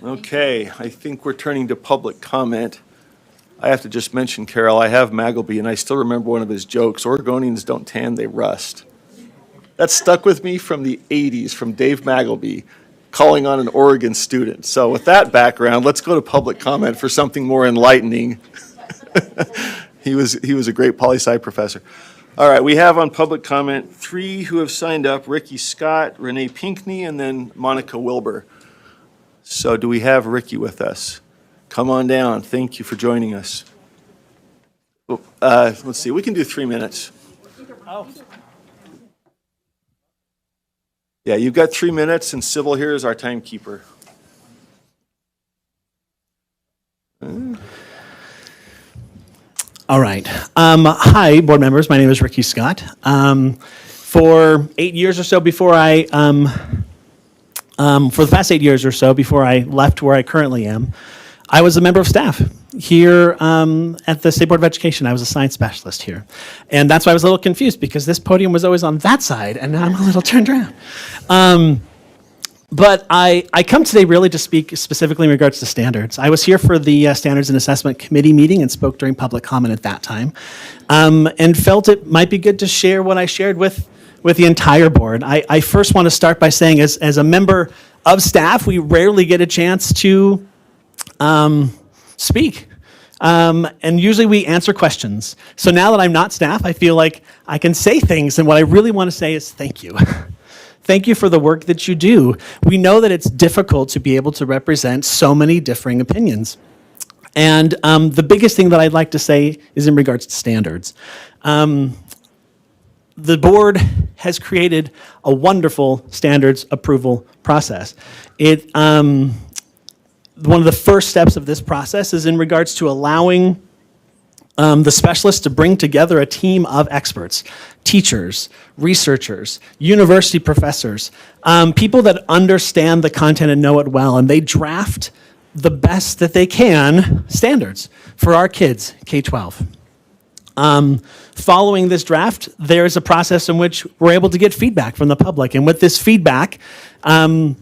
Okay, I think we're turning to public comment. I have to just mention, Carol, I have Magleby, and I still remember one of his jokes, Oregonians don't tan, they rust. That stuck with me from the 80s, from Dave Magleby, calling on an Oregon student. So with that background, let's go to public comment for something more enlightening. He was a great poli-sci professor. All right, we have on public comment 3 who have signed up, Ricky Scott, Renee Pinkney, and then Monica Wilbur. So do we have Ricky with us? Come on down. Thank you for joining us. Let's see, we can do 3 minutes. Yeah, you've got 3 minutes, and Sybil here is our timekeeper. All right. Hi, board members. My name is Ricky Scott. For 8 years or so before for the past 8 years or so before I left where I currently am, I was a member of staff here at the State Board of Education. I was a science specialist here. And that's why I was a little confused, because this podium was always on that side, and now I'm a little turned around. But I come today really to speak specifically in regards to standards. I was here for the Standards and Assessment Committee meeting and spoke during public comment at that time, and felt it might be good to share what I shared with the entire board. I first want to start by saying, as a member of staff, we rarely get a chance to speak. And usually we answer questions. So now that I'm not staff, I feel like I can say things, and what I really want to say is thank you. Thank you for the work that you do. We know that it's difficult to be able to represent so many differing opinions. And the biggest thing that I'd like to say is in regards to standards. The board has created a wonderful standards approval process. One of the first steps of this process is in regards to allowing the specialists to bring together a team of experts, teachers, researchers, university professors, people that understand the content and know it well, and they draft the best that they can standards for our kids, K-12. Following this draft, there's a process in which we're able to get feedback from the public, and with this feedback, the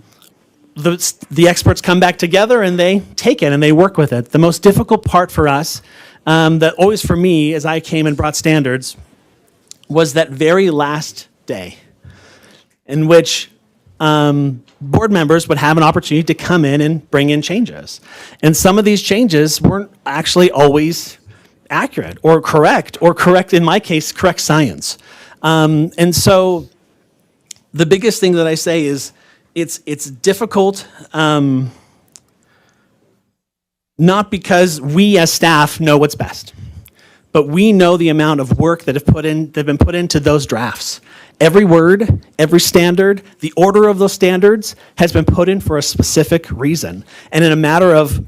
experts come back together and they take it and they work with it. The most difficult part for us, that always for me as I came and brought standards, was that very last day in which board members would have an opportunity to come in and bring in changes. And some of these changes weren't actually always accurate or correct in my case, correct science. And so the biggest thing that I say is it's difficult, not because we as staff know what's best, but we know the amount of work that have been put into those drafts. Every word, every standard, the order of those standards has been put in for a specific reason. And in a matter of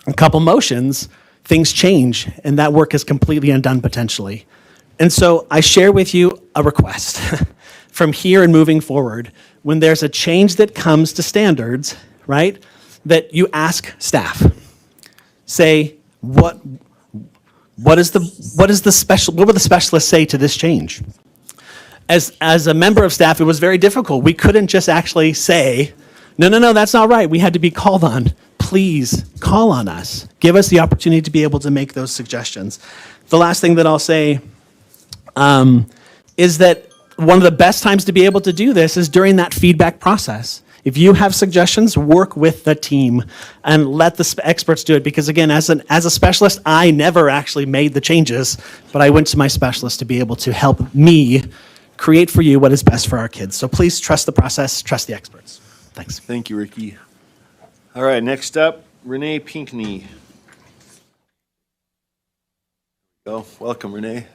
a couple motions, things change, and that work is completely undone potentially. And so I share with you a request. From here and moving forward, when there's a change that comes to standards, right, that you ask staff, say, what will the specialists say to this change? As a member of staff, it was very difficult. We couldn't just actually say, no, that's not right. We had to be called on. Please call on us. Give us the opportunity to be able to make those suggestions. The last thing that I'll say is that one of the best times to be able to do this is during that feedback process. If you have suggestions, work with the team and let the experts do it. Because again, as a specialist, I never actually made the changes, but I went to my specialist to be able to help me create for you what is best for our kids. So please trust the process, trust the experts. Thanks. Thank you, Ricky. All right, next up, Renee Pinkney. Welcome, Renee.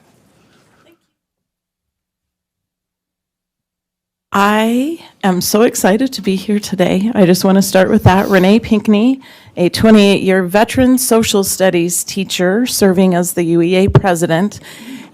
I am so excited to be here today. I just want to start with that. Renee Pinkney, a 28-year veteran social studies teacher serving as the UEA president.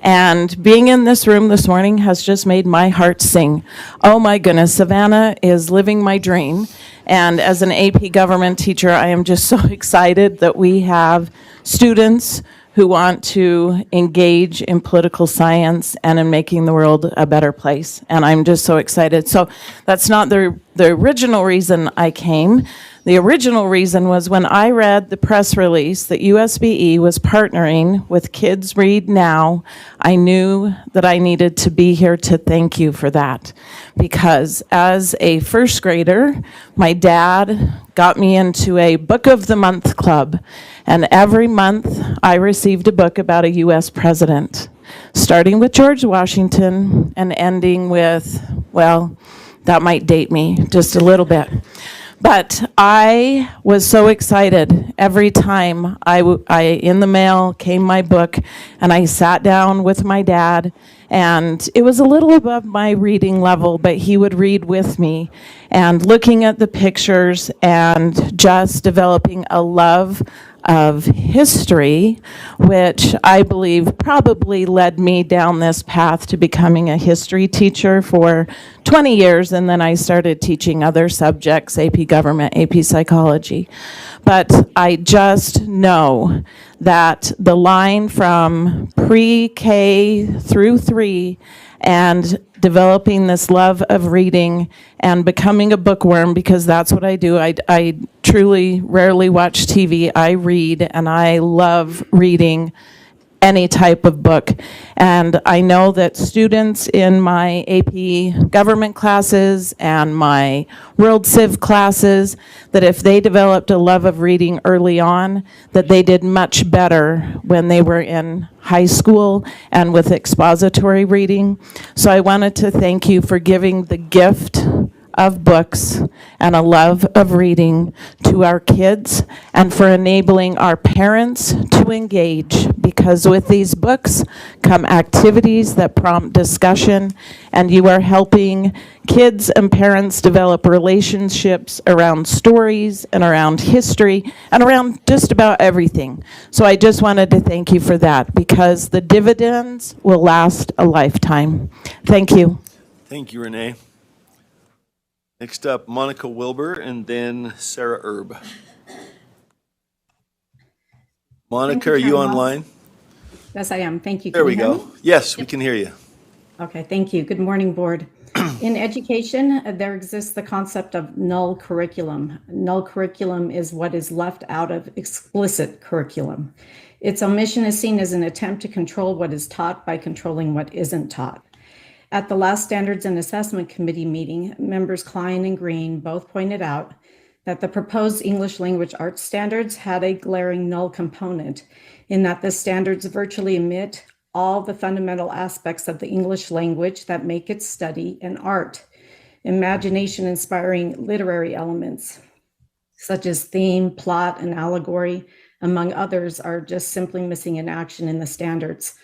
And being in this room this morning has just made my heart sing. Oh my goodness, Savannah is living my dream. And as an AP government teacher, I am just so excited that we have students who want to engage in political science and in making the world a better place. And I'm just so excited. So that's not the original reason I came. The original reason was when I read the press release that USBE was partnering with Kids Read Now, I knew that I needed to be here to thank you for that. Because as a first grader, my dad got me into a Book of the Month club. And every month I received a book about a US president, starting with George Washington and ending with, well, that might date me just a little bit. But I was so excited every time I in the mail came my book, and I sat down with my dad, and it was a little above my reading level, but he would read with me, and looking at the pictures and just developing a love of history, which I believe probably led me down this path to becoming a history teacher for 20 years, and then I started teaching other subjects, AP Government, AP Psychology. But I just know that the line from pre-K through 3 and developing this love of reading and becoming a bookworm, because that's what I do. I truly rarely watch TV. I read, and I love reading any type of book. And I know that students in my AP government classes and my World Civ classes, that if they developed a love of reading early on, that they did much better when they were in high school and with expository reading. So I wanted to thank you for giving the gift of books and a love of reading to our kids, and for enabling our parents to engage, because with these books come activities that prompt discussion, and you are helping kids and parents develop relationships around stories and around history and around just about everything. So I just wanted to thank you for that, because the dividends will last a lifetime. Thank you. Thank you, Renee. Next up, Monica Wilbur, and then Sarah Erb. Monica, are you Chairman Wells. online? Yes, I am. Thank you. There Can we you hear go. me? Yes, we can hear you. Okay, thank you. Good morning, board. In education, there exists the concept of null curriculum. Null curriculum is what is left out of explicit curriculum. Its omission is seen as an attempt to control what is taught by controlling what isn't taught. At the last Standards and Assessment Committee meeting, members Klein and Green both pointed out that the proposed English language arts standards had a glaring null component, in that the standards virtually omit all the fundamental aspects of the English language that make its study an art. Imagination-inspiring literary elements, such as theme, plot, and allegory, among others, are just simply missing in action in the standards.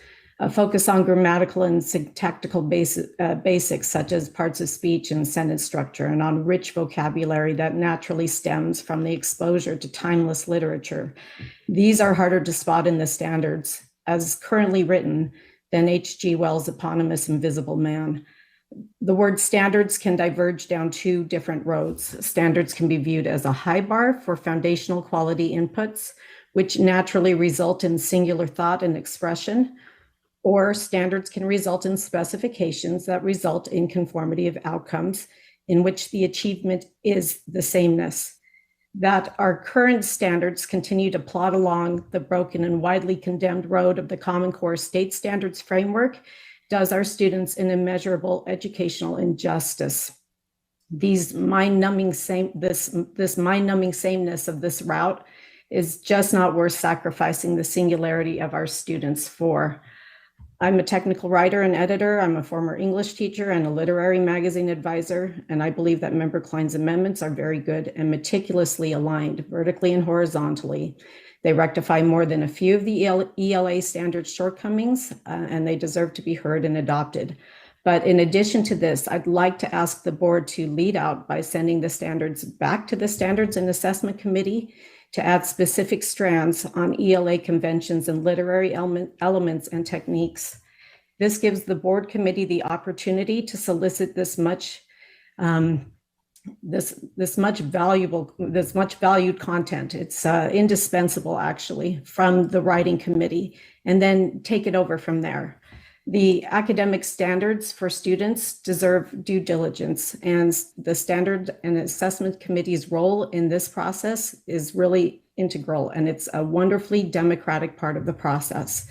A focus on grammatical and syntactical basics, such as parts of speech and sentence structure, and on rich vocabulary that naturally stems from the exposure to timeless literature. These are harder to spot in the standards, as currently written, than H.G. Wells' eponymous Invisible Man. The word standards can diverge down two different roads. Standards can be viewed as a high bar for foundational quality inputs, which naturally result in singular thought and expression, or standards can result in specifications that result in conformity of outcomes in which the achievement is the sameness. That our current standards continue to plod along the broken and widely condemned road of the Common Core state standards framework does our students an immeasurable educational injustice. This mind-numbing sameness of this route is just not worth sacrificing the singularity of our students for. I'm a technical writer and editor. I'm a former English teacher and a literary magazine advisor, and I believe that Member Klein's amendments are very good and meticulously aligned vertically and horizontally. They rectify more than a few of the ELA standards shortcomings, and they deserve to be heard and adopted. But in addition to this, I'd like to ask the board to lead out by sending the standards back to the Standards and Assessment Committee to add specific strands on ELA conventions and literary elements and techniques. This gives the board committee the opportunity to solicit this much valued content. It's indispensable, actually, from the writing committee, and then take it over from there. The academic standards for students deserve due diligence, and the Standard and Assessment Committee's role in this process is really integral, and it's a wonderfully democratic part of the process.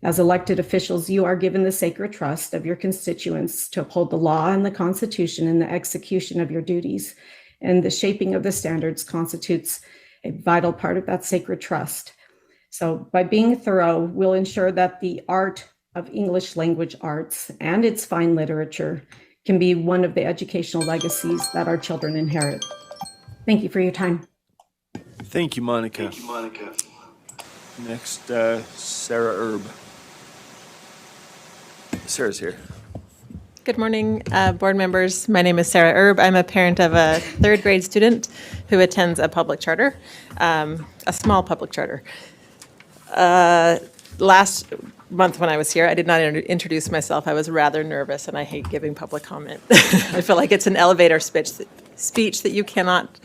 As elected officials, you are given the sacred trust of your constituents to uphold the law and the Constitution in the execution of your duties, and the shaping of the standards constitutes a vital part of that sacred trust. So by being thorough, we'll ensure that the art of English language arts and its fine literature can be one of the educational legacies that our children inherit. Thank you for your time. Thank you, Monica. Next, Sarah Erb. Sarah's here. Good morning, board members. My name is Sarah Erb. I'm a parent of a third grade student who attends a public charter, a small public charter. Last month when I was here, I did not introduce myself. I was rather nervous, and I hate giving public comment. I feel like it's an elevator speech that you cannot,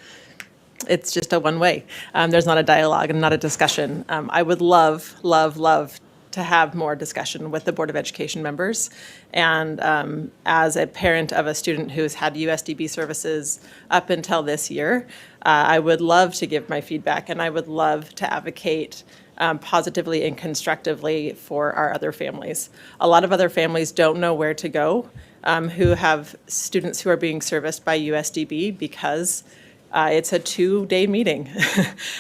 it's just a one-way. There's not a dialogue and not a discussion. I would love to have more discussion with the Board of Education members. And as a parent of a student who's had USDB services up until this year, I would love to give my feedback, and I would love to advocate positively and constructively for our other families. A lot of other families don't know where to go who have students who are being serviced by USDB because it's a 2-day meeting.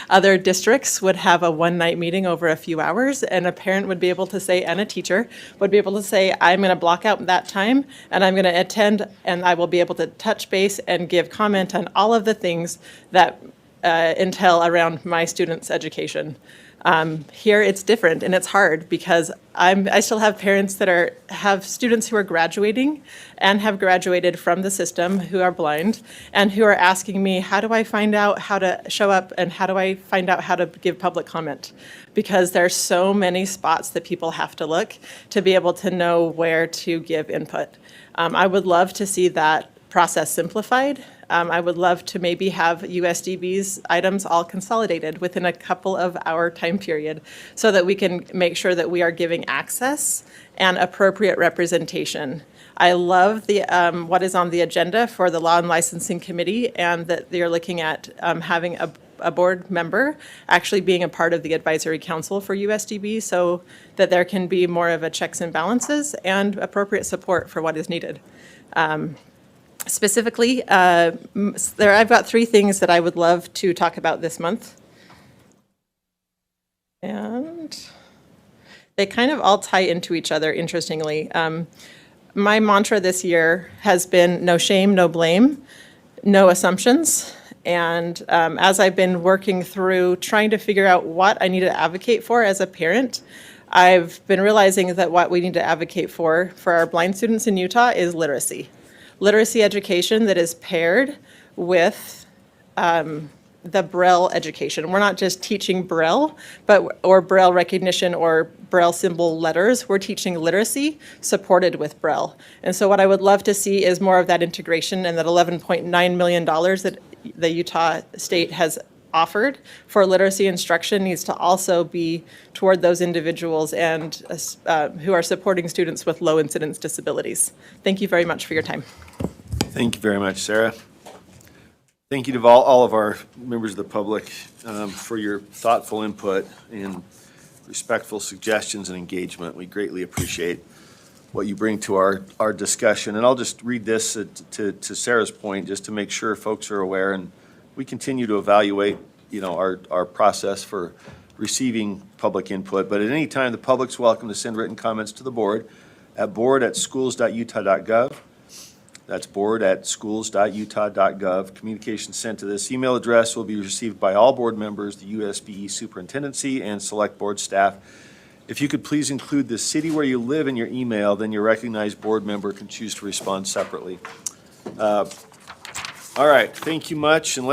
Other districts would have a one-night meeting over a few hours, and a parent would be able to say, and a teacher would be able to say, I'm going to block out that time, and I'm going to attend, and I will be able to touch base and give comment on all of the things that entail around my students' education. Here it's different, and it's hard because I still have parents that have students who are graduating and have graduated from the system who are blind and who are asking me, how do I find out how to show up, and how do I find out how to give public comment? Because there's so many spots that people have to look to be able to know where to give input. I would love to see that process simplified. I would love to maybe have USDB's items all consolidated within a couple of hour time period so that we can make sure that we are giving access and appropriate representation. I love the what is on the agenda for the Law and Licensing Committee, and that they're looking at having a board member actually being a part of the advisory council for USDB so that there can be more of a checks and balances and appropriate support for what is needed. Specifically, I've got 3 things that I would love to talk about this month. And they kind of all tie into each other, interestingly. My mantra this year has been no shame, no blame, no assumptions. And as I've been working through trying to figure out what I need to advocate for as a parent, I've been realizing that what we need to advocate for our blind students in Utah is literacy. Literacy education that is paired with the Braille education. We're not just teaching Braille, or Braille recognition or Braille symbol letters. We're teaching literacy supported with Braille. And so what I would love to see is more of that integration, and that $11.9 million that the Utah state has offered for literacy instruction needs to also be toward those individuals and who are supporting students with low incidence disabilities. Thank you very much for your time. Thank you very much, Sarah. Thank you to all of our members of the public for your thoughtful input and respectful suggestions and engagement. We greatly appreciate what you bring to our discussion. And I'll just read this to Sarah's point, just to make sure folks are aware. And we continue to evaluate, our process for receiving public input. But at any time, the public's welcome to send written comments to the board at board@schools.utah.gov. That's board@schools.utah.gov. Communication sent to this email address will be received by all board members, the USBE superintendency, and select board staff. If you could please include the city where you live in your email, then your recognized board member can choose to respond separately. All right, thank you much. And